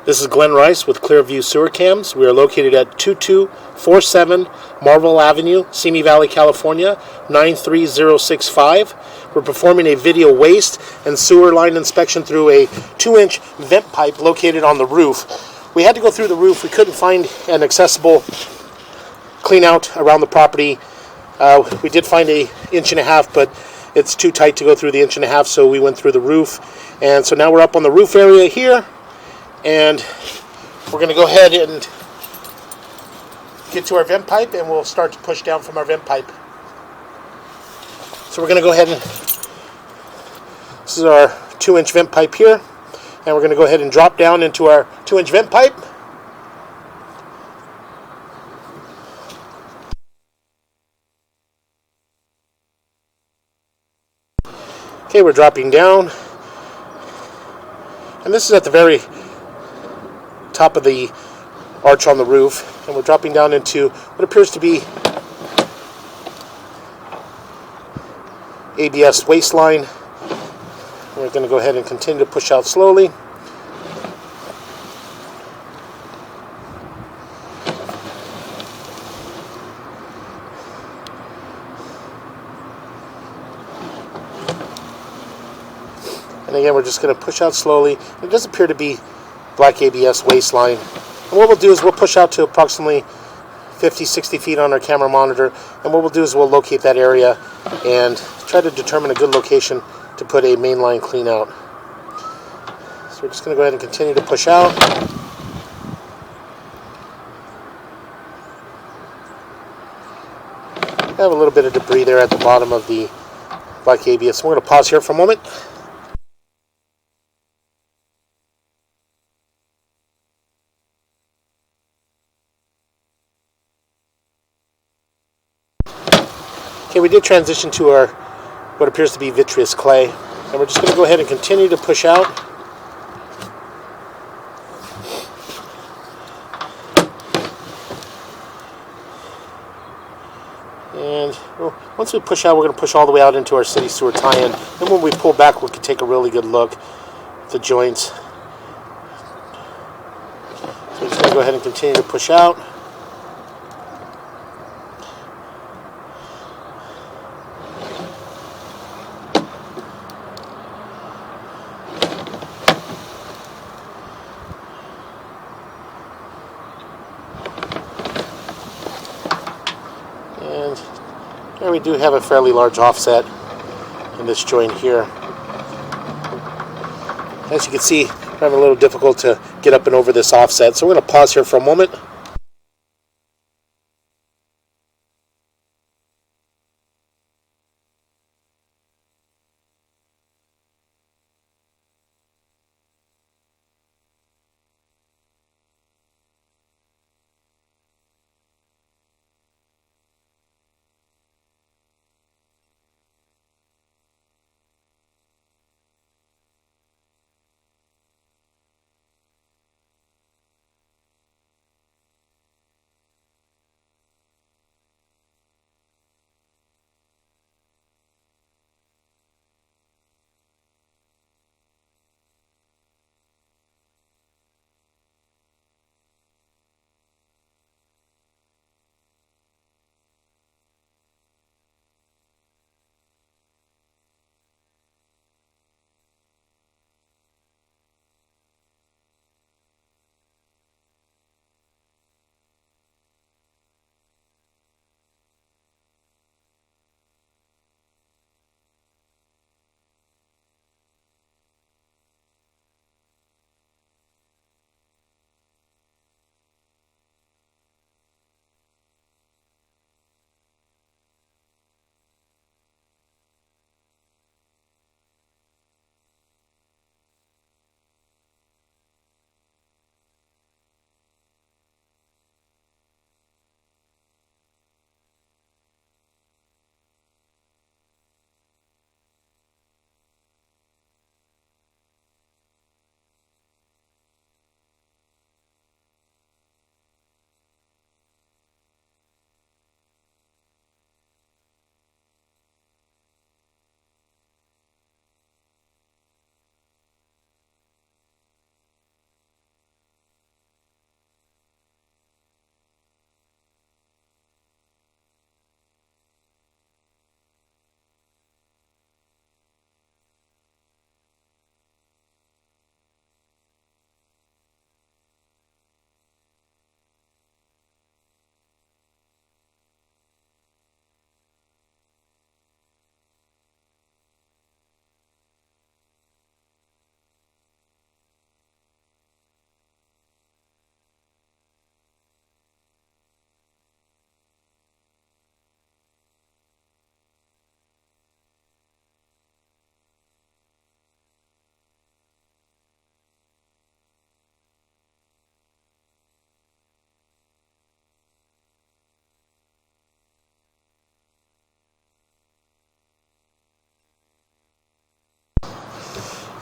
This is Glenn Rice with Clearview Sewer Cams. We are located at 2247 Marvel Avenue, Simi Valley, California, 93065. We're performing a video waste and sewer line inspection through a 2-inch vent pipe located on the roof. We had to go through the roof. We couldn't find an accessible clean out around the property. We did find an inch and a half, but it's too tight to go through the inch and a half, so we went through the roof. And so now we're up on the roof area here. And we're going to go ahead and get to our vent pipe, and we'll start to push down from our vent pipe. So we're going to go ahead and, this is our 2-inch vent pipe here, and we're going to go ahead and drop down into our 2-inch vent pipe. Okay, we're dropping down, and this is at the very top of the arch on the roof, and we're dropping down into what appears to be ABS waistline. We're going to go ahead and continue to push out slowly. And again, we're just going to push out slowly. It does appear to be black ABS waistline. And what we'll do is we'll push out to approximately 50-60 feet on our camera monitor, and what we'll do is we'll locate that area and try to determine a good location to put a mainline clean out. So we're just going to go ahead and continue to push out. I have a little bit of debris there at the bottom of the black ABS. So we're going to pause here for a moment. Okay, we did transition to our what appears to be vitreous clay, and we're just going to go ahead and continue to push out. And once we push out, we're going to push all the way out into our city sewer tie-in. And when we pull back, we can take a really good look at the joints. So we're just going to go ahead and continue to push out. And there we do have a fairly large offset in this joint here. As you can see, I'm having a little difficult to get up and over this offset, so we're going to pause here for a moment.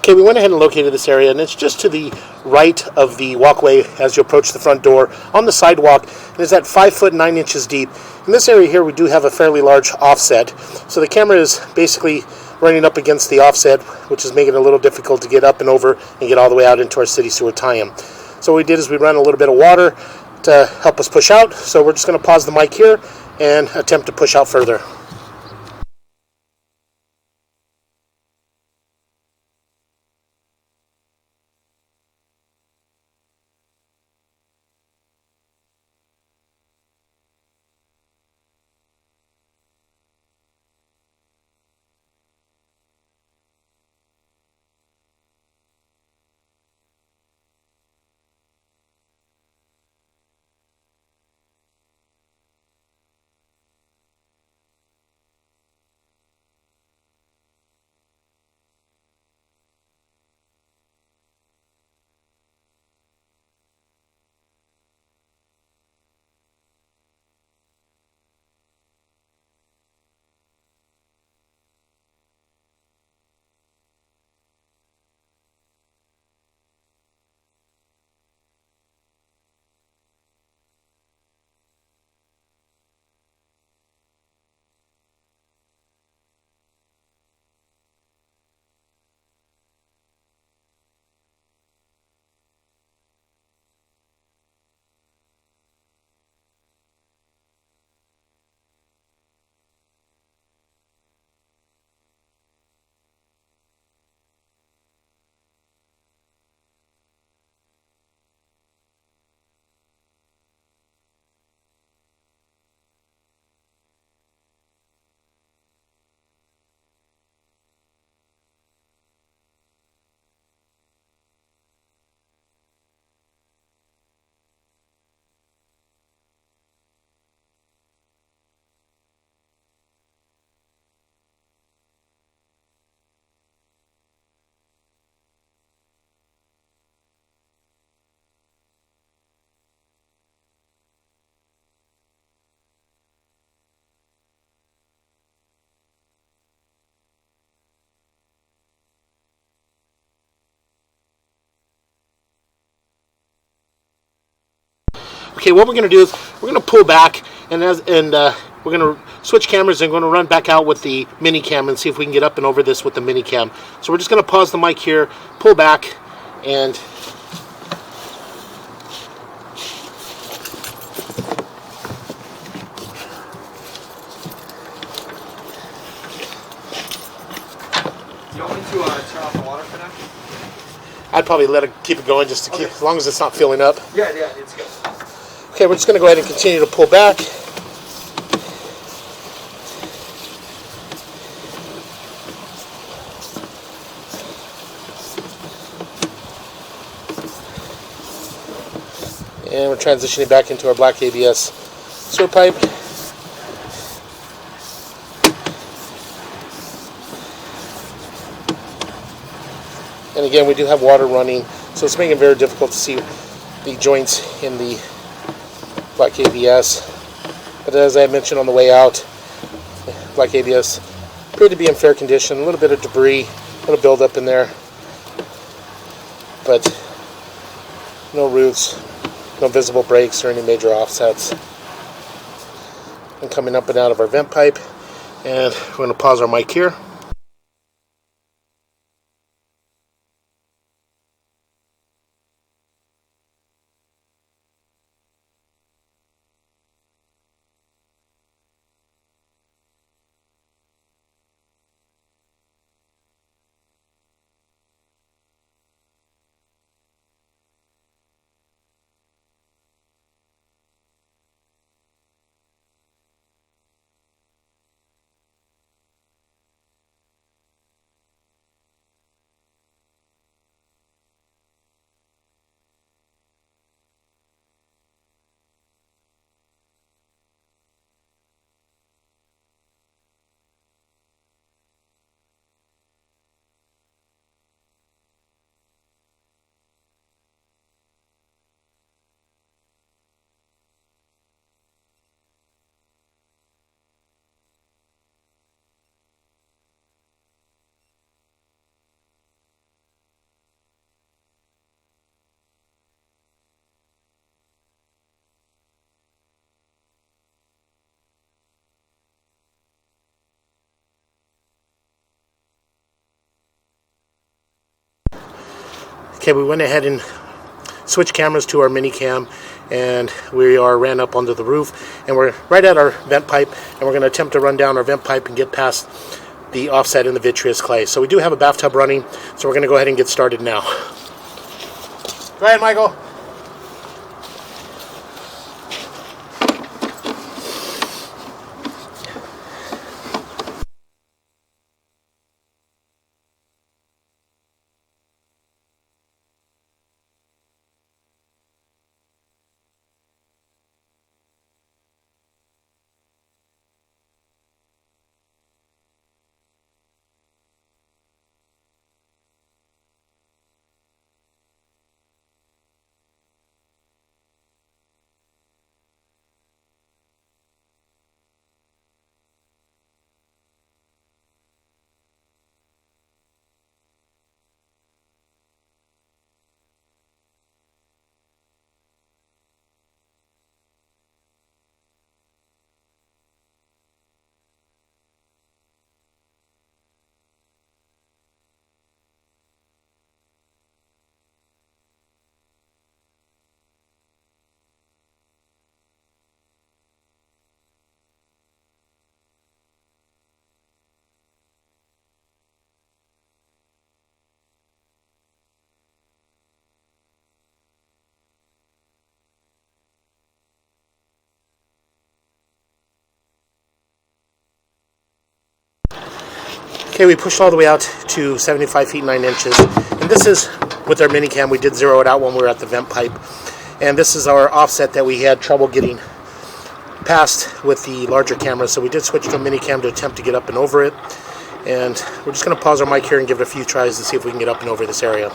Okay, we went ahead and located this area, and it's just to the right of the walkway as you approach the front door on the sidewalk, and it's at 5 foot 9 inches deep. In this area here, we do have a fairly large offset, so the camera is basically running up against the offset, which is making it a little difficult to get up and over and get all the way out into our city sewer tie-in. So what we did is we ran a little bit of water to help us push out, so we're just going to pause the mic here and attempt to push out further. Okay, what we're going to do is we're going to pull back, and we're going to switch cameras and going to run back out with the mini cam and see if we can get up and over this with the mini cam. So we're just going to pause the mic here, pull back, and you want me to turn off the water for now? I'd probably let it keep it going just to keep, as long as it's not filling up. Yeah, it's good. Okay, we're just going to go ahead and continue to pull back. And we're transitioning back into our black ABS sewer pipe. And again, we do have water running, so it's making it very difficult to see the joints in the black ABS. But as I mentioned on the way out, black ABS appeared to be in fair condition. A little bit of debris, a little buildup in there, but no roots, no visible breaks or any major offsets. And coming up and out of our vent pipe, and we're going to pause our mic here. Okay, we went ahead and switched cameras to our mini cam, and we ran up onto the roof, and we're right at our vent pipe, and we're going to attempt to run down our vent pipe and get past the offset in the vitreous clay. So we do have a bathtub running, so we're going to go ahead and get started now. Go ahead, Michael. Okay, we pushed all the way out to 75 feet 9 inches, and this is with our mini cam. We did zero it out when we were at the vent pipe, and this is our offset that we had trouble getting past with the larger camera, so we did switch to a mini cam to attempt to get up and over it. And we're just going to pause our mic here and give it a few tries to see if we can get up and over this area.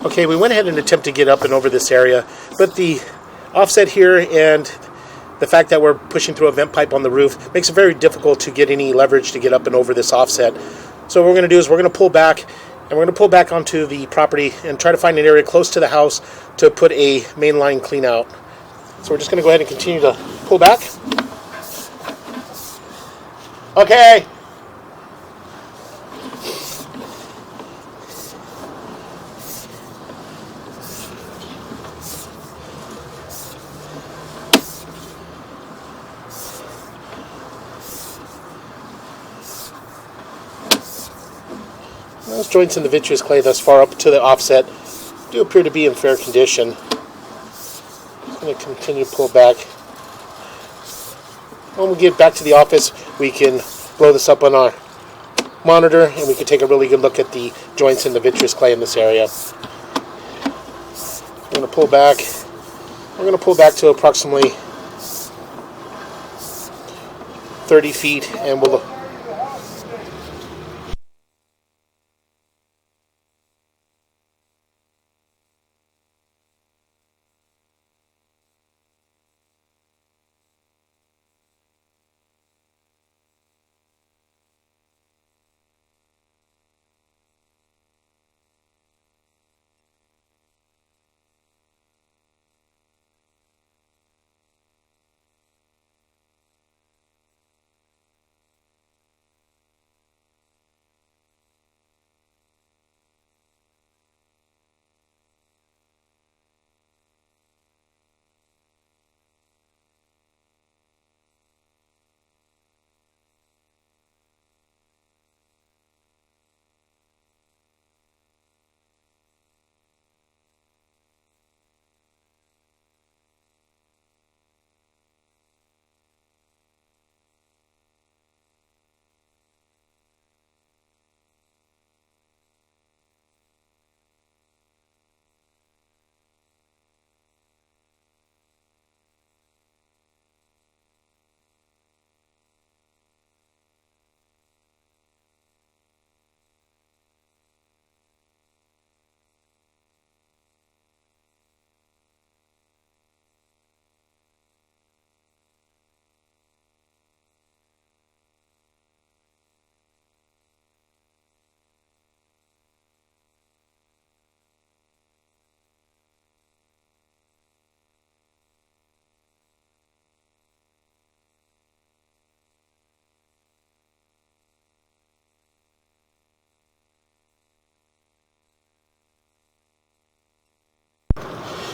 Okay, we went ahead and attempted to get up and over this area, but the offset here and the fact that we're pushing through a vent pipe on the roof makes it very difficult to get any leverage to get up and over this offset. So what we're going to do is we're going to pull back, and we're going to pull back onto the property and try to find an area close to the house to put a main line clean out. So we're just going to go ahead and continue to pull back. Okay. Those joints in the vitreous clay thus far up to the offset do appear to be in fair condition. I'm going to continue to pull back. When we get back to the office, we can blow this up on our monitor and we can take a really good look at the joints in the vitreous clay in this area. We're going to pull back. We're going to pull back to approximately 30 feet, and we'll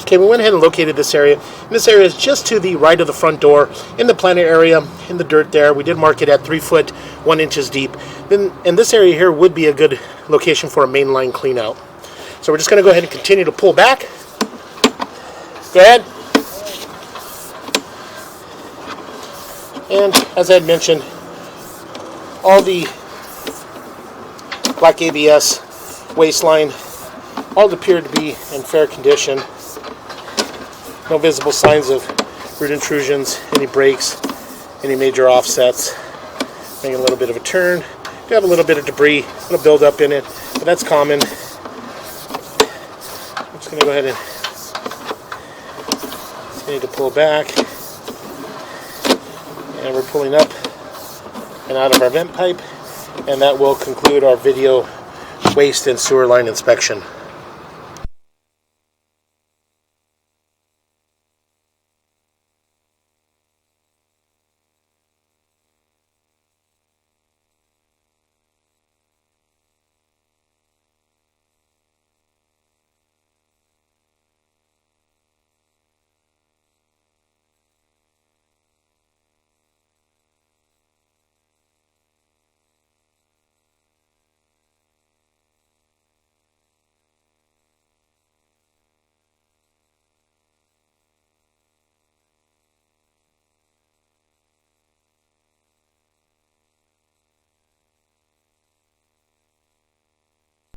Okay, we went ahead and located this area. And this area is just to the right of the front door, in the planter area, in the dirt there. We did mark it at 3 foot, 1 inches deep. And this area here would be a good location for a mainline clean out. So we're just going to go ahead and continue to pull back. Go ahead. And as I had mentioned, all the black ABS waistline all appear to be in fair condition. No visible signs of root intrusions, any breaks, any major offsets. Making a little bit of a turn. We have a little bit of debris, a little buildup in it, but that's common. I'm just going to go ahead and continue to pull back. And we're pulling up and out of our vent pipe. And that will conclude our video waste and sewer line inspection.